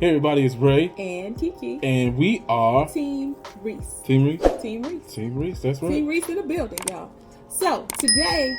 Hey everybody, it's Ray. And Kiki. And we are Team Reese. Team Reese? Team Reese. Team Reese, that's right. Team Reese in the building, y'all. So, today,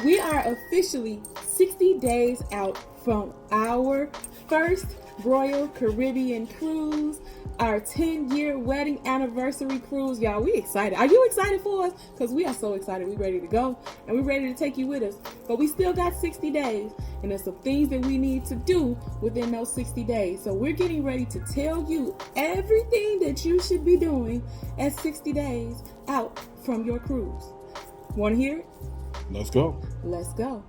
we are officially 60 days out from our first Royal Caribbean cruise, our 10-year wedding anniversary cruise. Y'all, we excited. Are you excited for us? Because we are so excited. We're ready to go, and we're ready to take you with us. But we still got 60 days, and there's some things that we need to do within those 60 days. So we're getting ready to tell you everything that you should be doing at 60 days out from your cruise. Want to hear it? Let's go. Let's go.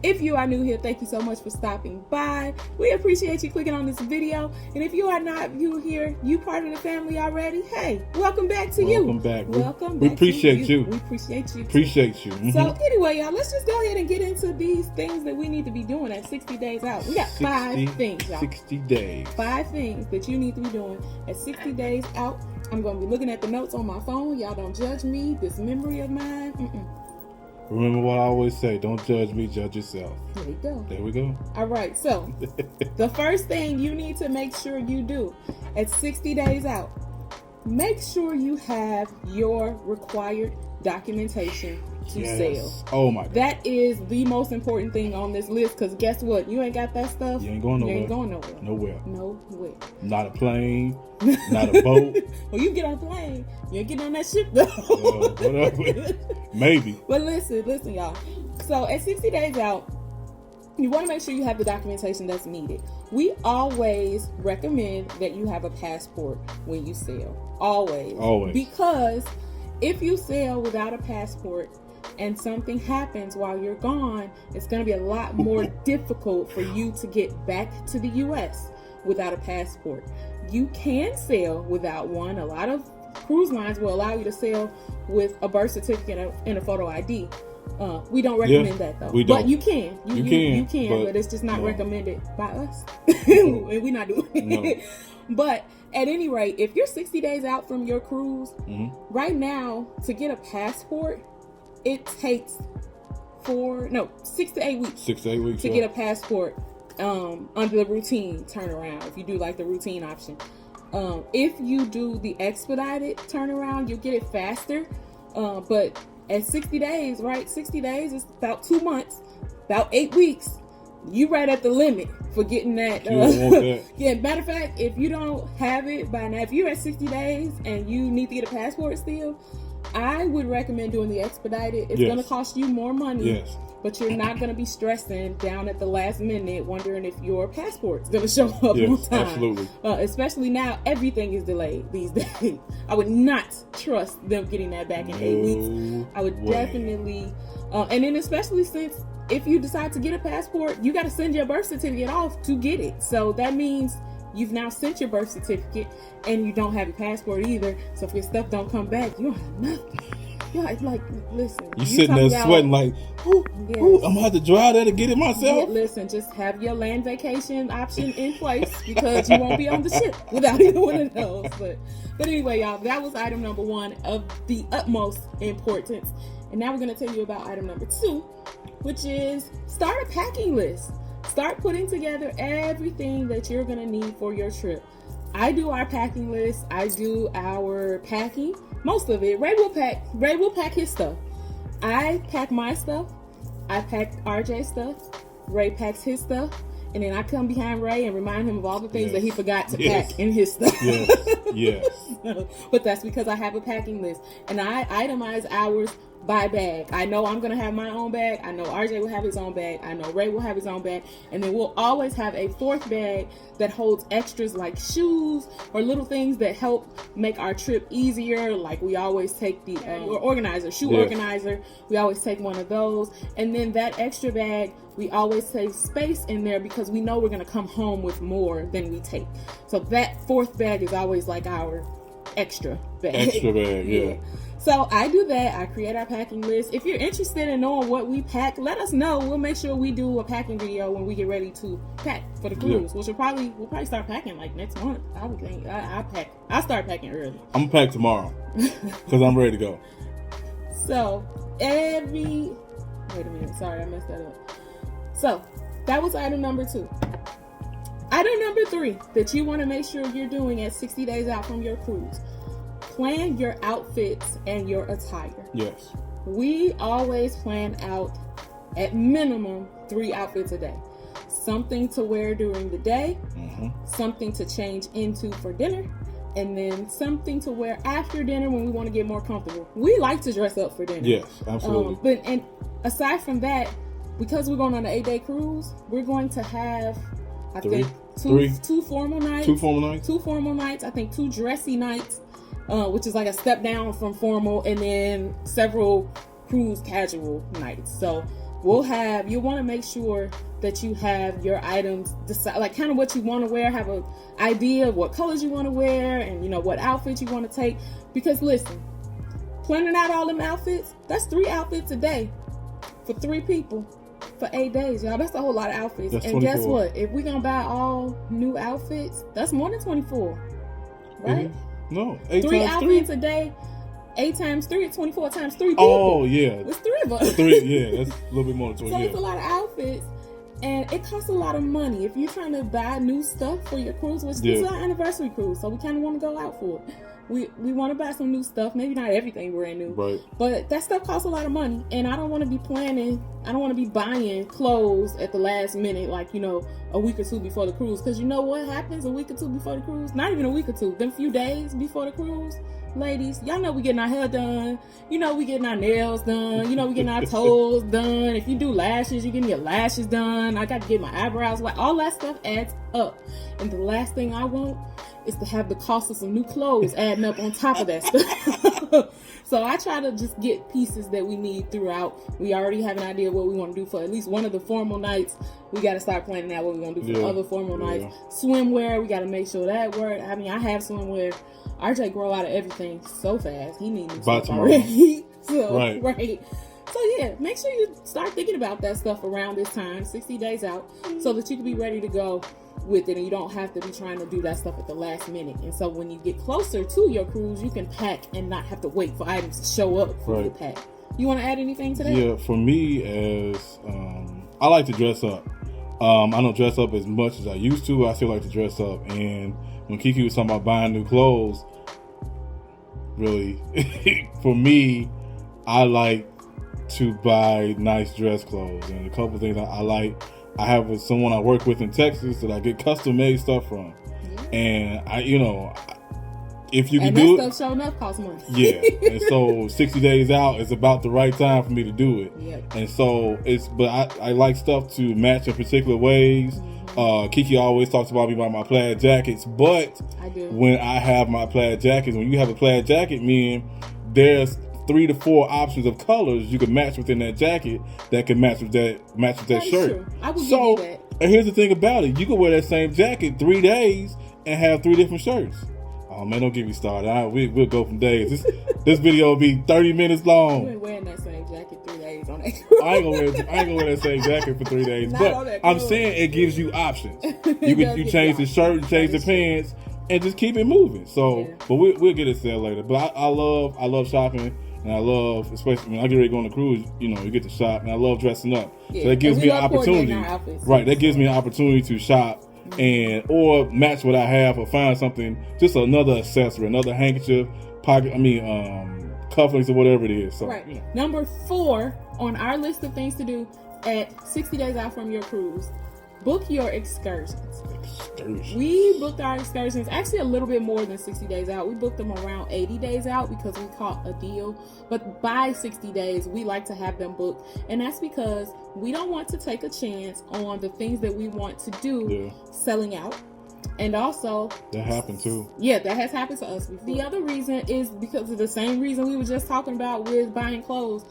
If you are new here, thank you so much for stopping by. We appreciate you clicking on this video. And if you are not new here, you part of the family already, hey, welcome back to you. Welcome back. Welcome We back appreciate to you. We appreciate you. Appreciate you. So anyway, y'all, let's just go ahead and get into these things that we need to be doing at 60 days out. We got 5 things, y'all. 60 days. 5 things that you need to be doing at 60 days out. I'm going to be looking at the notes on my phone. Y'all don't judge me. This memory of mine, Remember what I always say, don't judge me, judge yourself. There we go. There we go. All right, so the first thing you need to make sure you do at 60 days out, make sure you have your required documentation to sail. Oh my God. That is the most important thing on this list, because guess what? You ain't got that stuff. You ain't going nowhere. You ain't going nowhere. Nowhere. Nowhere. Not a plane, not a boat. Well, you get on a plane, you ain't get on that ship though. Whatever. Maybe. But listen, y'all. So at 60 days out, you want to make sure you have the documentation that's needed. We always recommend that you have a passport when you sail. Always. Always. Because if you sail without a passport and something happens while you're gone, it's going to be a lot more difficult for you to get back to the U.S. without a passport. You can sail without one. A lot of cruise lines will allow you to sail with a birth certificate and a photo ID. We don't recommend that though. We don't. But you can. You can, but it's just not recommended by us. And we're not doing it. But at any rate, if you're 60 days out from your cruise, right now, to get a passport, it takes 6 to 8 weeks. 6 to 8 weeks to get a passport under the routine turnaround. If you do like the routine option. If you do the expedited turnaround, you'll get it faster. But at 60 days, right? 60 days is about 2 months, about 8 weeks. You right at the limit for getting that. Yeah, matter of fact, if you don't have it by now, if you're at 60 days and you need to get a passport still, I would recommend doing the expedited. It's going to cost you more money, but you're not going to be stressing down at the last minute wondering if your passport's going to show up on time. Absolutely. Especially now, everything is delayed these days. I would not trust them getting that back in 8 weeks. I would definitely, and then especially since if you decide to get a passport, you got to send your birth certificate off to get it. So that means you've now sent your birth certificate and you don't have your passport either. So if your stuff don't come back, you don't have nothing. You're like, listen. You sitting there sweating like, I'm going to have to drive there to get it myself. Yeah, listen, just have your land vacation option in place because you won't be on the ship without either one of those. But anyway, y'all, that was item number 1 of the utmost importance. And now we're going to tell you about item number 2, which is start a packing list. Start putting together everything that you're going to need for your trip. I do our packing list. I do our packing. Most of it. Ray will pack his stuff. I pack my stuff. I pack RJ's stuff. Ray packs his stuff. And then I come behind Ray and remind him of all the things that he forgot to pack in his stuff. Yes. But that's because I have a packing list. And I itemize ours by bag. I know I'm going to have my own bag. I know RJ will have his own bag. I know Ray will have his own bag. And then we'll always have a fourth bag that holds extras like shoes or little things that help make our trip easier. Like we always take the organizer, shoe organizer. We always take one of those. And then that extra bag, we always save space in there because we know we're going to come home with more than we take. So that fourth bag is always like our extra bag. Yeah. So I do that. I create our packing list. If you're interested in knowing what we pack, let us know. We'll make sure we do a packing video when we get ready to pack for the cruise. We'll probably start packing like next month. I would think. I'll start packing early. I'm gonna pack tomorrow because I'm ready to go. So wait a minute. Sorry, I messed that up. So that was item number 2. Item number 3 that you want to make sure you're doing at 60 days out from your cruise. Plan your outfits and your attire. Yes. We always plan out at minimum 3 outfits a day. Something to wear during the day, something to change into for dinner, and then something to wear after dinner when we want to get more comfortable. We like to dress up for dinner. Yes, absolutely. And aside from that, because we're going on an 8-day cruise, we're going to have, I think, two formal nights. 2 formal nights? 2 formal nights. I think 2 dressy nights. Which is like a step down from formal, and then several cruise casual nights. So you'll want to make sure that you have your items decide, like kind of what you want to wear, have an idea of what colors you want to wear, and what outfits you want to take. Because listen, planning out all them outfits, that's 3 outfits a day for 3 people for 8 days, y'all. That's a whole lot of outfits. That's and 24. Guess what? If we're gonna buy all new outfits, that's more than 24, right? No, 8 3 times outfits 3? a day. 8 times 3 is 24 times 3 people. Oh, yeah. It's 3 of us. 3, yeah. That's a little bit more than 20. So it's a lot of outfits. And it costs a lot of money. If you're trying to buy new stuff for your cruise, which this is our anniversary cruise, so we kind of want to go out for it. We want to buy some new stuff. Maybe not everything brand new. Right. But that stuff costs a lot of money. And I don't want to be I don't want to be buying clothes at the last minute, like, a week or 2 before the cruise. Because you know what happens a week or 2 before the cruise? Not even a week or 2. Them few days before the cruise. Ladies, y'all know we getting our hair done. We getting our nails done. We getting our toes done. If you do lashes, you getting your lashes done. I got to get my eyebrows wet. All that stuff adds up. And the last thing I want is to have the cost of some new clothes adding up on top of that stuff. So I try to just get pieces that we need throughout. We already have an idea of what we want to do for at least one of the formal nights. We got to start planning out what we're going to do for the other formal nights. Swimwear, we got to make sure that works. I mean, I have swimwear. RJ grow out of everything so fast. He needs new stuff already. Right. So yeah, make sure you start thinking about that stuff around this time, 60 days out, so that you can be ready to go with it, and you don't have to be trying to do that stuff at the last minute. And so when you get closer to your cruise, you can pack and not have to wait for items to show up for you to pack. You want to add anything to that? Yeah, for me, as I like to dress up. I don't dress up as much as I used to. I still like to dress up. And when Kiki was talking about buying new clothes, really, for me, I like to buy nice dress clothes. And a couple things I like. I have someone I work with in Texas that I get custom made stuff from. And if you can do it, that stuff showing up costs money. Yeah. And so 60 days out is about the right time for me to do it. Yep. And so I like stuff to match in particular ways. Kiki always talks about me about my plaid jackets, but I do. When I have my plaid jackets, when you have a plaid jacket, there's 3 to 4 options of colors you can match within that jacket that can match with that shirt. True. I will give you that. And here's the thing about it: you can wear that same jacket 3 days and have 3 different shirts. Oh man, don't get me started. We'll go from days. This video will be 30 minutes long. You ain't wearing that same jacket 3 days on that. I ain't gonna wear that same jacket for 3 days. But I'm saying it gives you options. You change the shirt, you change the pants, and just keep it moving. So, but we'll get into that later. But I love shopping. And I love, especially when I get ready to go on the cruise, you get to shop. And I love dressing up. So that gives me an opportunity. Right, that gives me an opportunity to shop and or match what I have, or find something, just another accessory, another handkerchief, pocket. Cufflinks or whatever it is. So. Right. Number 4 on our list of things to do at 60 days out from your cruise, book your excursions. We booked our excursions actually a little bit more than 60 days out. We booked them around 80 days out because we caught a deal. But by 60 days, we like to have them booked. And that's because we don't want to take a chance on the things that we want to do selling out. And also, that happened too. Yeah, that has happened to us before. The other reason is because of the same reason we were just talking about with buying clothes.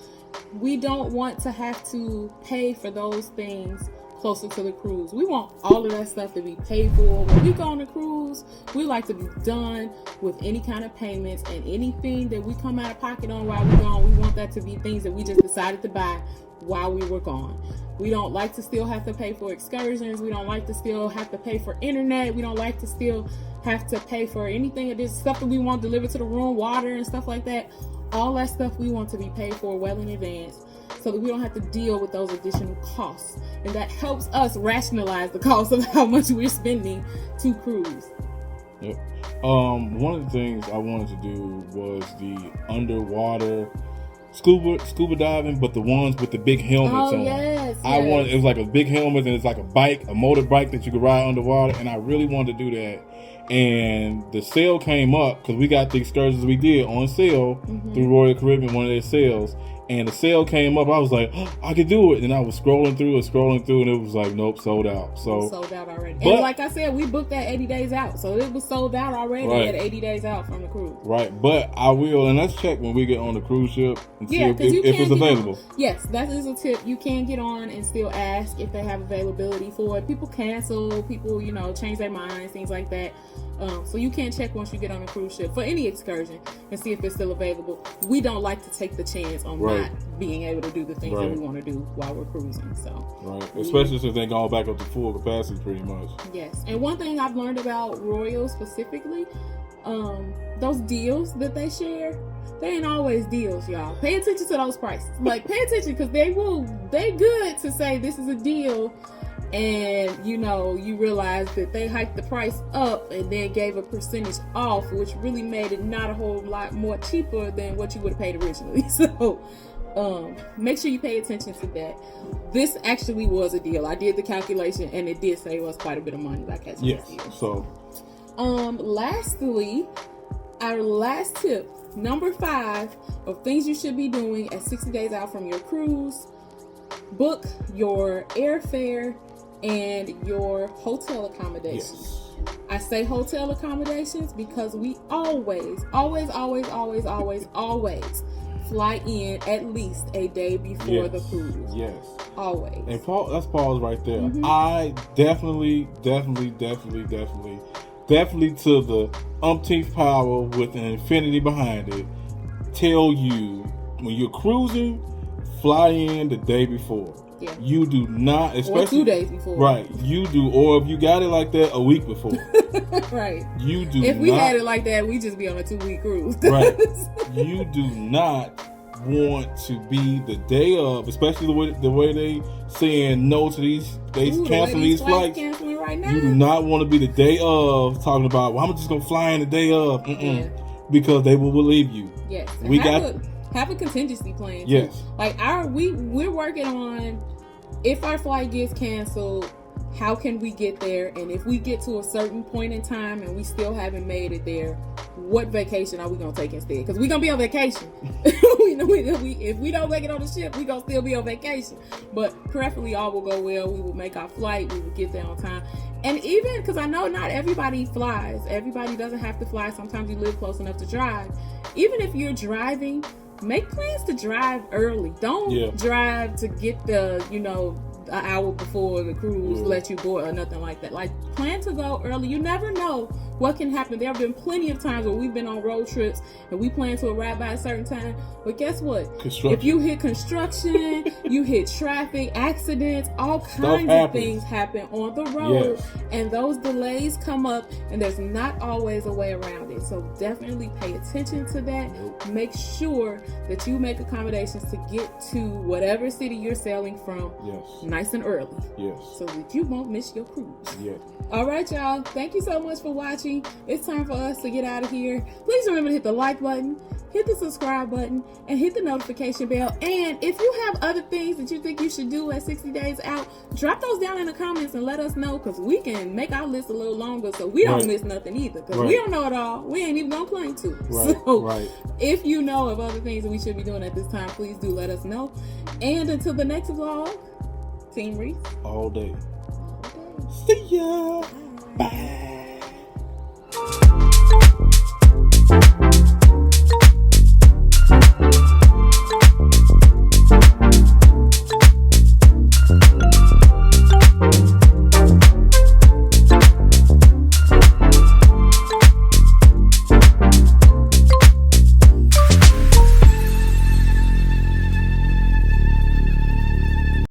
We don't want to have to pay for those things closer to the cruise. We want all of that stuff to be paid for. When we go on a cruise, we like to be done with any kind of payments, and anything that we come out of pocket on while we're gone, we want that to be things that we just decided to buy while we were gone. We don't like to still have to pay for excursions. We don't like to still have to pay for internet. We don't like to still have to pay for anything of this stuff that we want delivered to the room, water and stuff like that. All that stuff we want to be paid for well in advance, so that we don't have to deal with those additional costs. And that helps us rationalize the cost of how much we're spending to cruise. Yep. One of the things I wanted to do was the underwater scuba diving, but the ones with the big helmets on. Yes. It was like a big helmet, and it's like a bike, a motorbike that you could ride underwater, and I really wanted to do that. And the sale came up because we got the excursions we did on sale through Royal Caribbean, one of their sales. And the sale came up. I was like, oh, I could do it. And I was scrolling through, and it was like, nope, sold out. So sold out already. And like I said, we booked that 80 days out, so it was sold out already at 80 days out from the cruise. Right, but I will, and let's check when we get on the cruise ship and see if it's available. Yes, that is a tip. You can get on and still ask if they have availability for it. People cancel, people change their minds, things like that. So you can check once you get on a cruise ship for any excursion and see if it's still available. We don't like to take the chance on not being able to do the things that we want to do while we're cruising. So especially since they're going back up to full capacity pretty much. Yes, and one thing I've learned about Royal specifically, those deals that they share, they ain't always deals, y'all. Pay attention to those prices. Like, pay attention, because they good to say this is a deal. And you realize that they hiked the price up and then gave a percentage off, which really made it not a whole lot more cheaper than what you would have paid originally. So make sure you pay attention to that. This actually was a deal. I did the calculation, and it did save us quite a bit of money by catching this deal. So lastly, our last tip, number 5 of things you should be doing at 60 days out from your cruise: book your airfare and your hotel accommodations. Yes. I say hotel accommodations because we always fly in at least a day before the cruise. Yes. Always. And let's pause right there. I definitely to the umpteenth power with an infinity behind it, tell you, when you're cruising, fly in the day before. Yeah. You do not, especially or 2 days before. Right. You do, or if you got it like that, a week before. Right. You do. If we had it like that, we just be on a 2-week cruise. Right. You do not want to be the day of, especially the way they saying no to these. They cancel these flights. Canceling right now. You do not want to be the day of talking about, well, I'm just gonna fly in the day of, because they will believe you. Yes. We have a contingency plan. Yes. Too. Like we're working on, if our flight gets canceled, how can we get there? And if we get to a certain point in time and we still haven't made it there, what vacation are we going to take instead? Because we're going to be on vacation. If we don't make it on the ship, we're going to still be on vacation. But preferably all will go well. We will make our flight. We will get there on time. And even, because I know not everybody flies. Everybody doesn't have to fly. Sometimes you live close enough to drive. Even if you're driving, make plans to drive early. Don't drive to get the, an hour before the cruise let you board or nothing like that. Like, plan to go early. You never know what can happen. There have been plenty of times where we've been on road trips and we plan to arrive by a certain time. But guess what? If you hit construction, you hit traffic, accidents, all kinds of things happen on the road. Yes. And those delays come up, and there's not always a way around it. So definitely pay attention to that. Make sure that you make accommodations to get to whatever city you're sailing from nice and early. Yes. So that you won't miss your cruise. Yes. All right, y'all. Thank you so much for watching. It's time for us to get out of here. Please remember to hit the like button, hit the subscribe button, and hit the notification bell. And if you have other things that you think you should do at 60 days out, drop those down in the comments and let us know, because we can make our list a little longer so we don't miss nothing either, because we don't know it all. We ain't even gonna claim to. So if you know of other things that we should be doing at this time, please do let us know. And until the next vlog, Team Reese. All day. See ya.